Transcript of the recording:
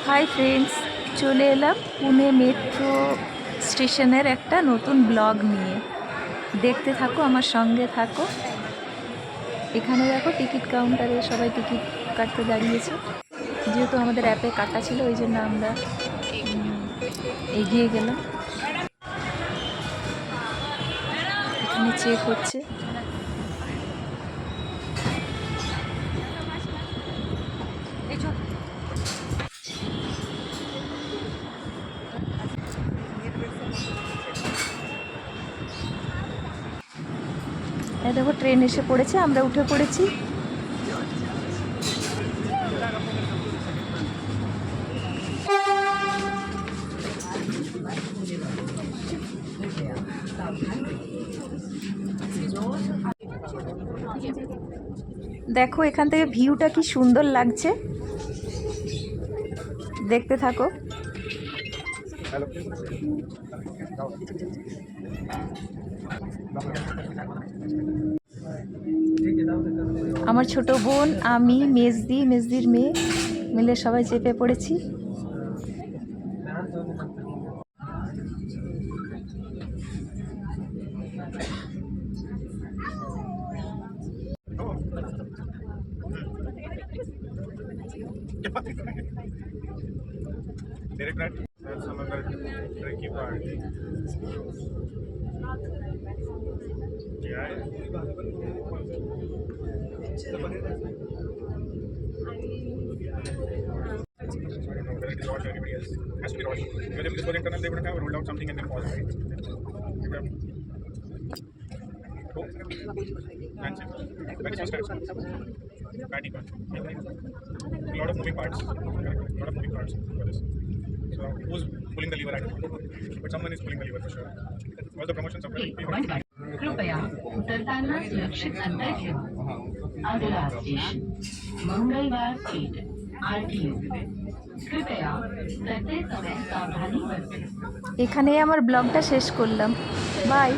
Hi friends, চলে এলাম Pune metro স্টেশনের একটা নতুন ব্লগ নিয়ে। দেখতে থাকো, আমার সঙ্গে থাকো। এখানে দেখো টিকিট কাউন্টারে সবাই টিকিট কাটতে দাঁড়িয়েছে। যেহেতু আমাদের অ্যাপে কাটা ছিল, ওই জন্য আমরা এগিয়ে গেলাম। এখানে চেক হচ্ছে। এই দেখো ট্রেন এসে পড়েছে, আমরা উঠে পড়েছি। দেখো এখান থেকে ভিউটা কি সুন্দর লাগছে, দেখতে থাকো। আমার ছোট বোন, আমি, মেজদির মেয়ে মিলে সবাই চেপে পড়েছি। That's another tricky part. Yeah. Watch everybody else. Has to be watched. Because if this was internal, they would have rolled out something and then paused, right? Cool. That's it. That is first time. Patty part. A lot of moving parts. Correct. A lot of moving parts for this. So who's pulling the lever? I don't know. But someone is pulling the lever for sure. All the promotions are very कृपया उतरताना सुरक्षित अंतर ठेवा. अगला station मंगलवार Peth RTO. कृपया प्रत्येक समय सावधानी बरतें. এখানেই আমার ব্লগটা শেষ করলাম। বাই।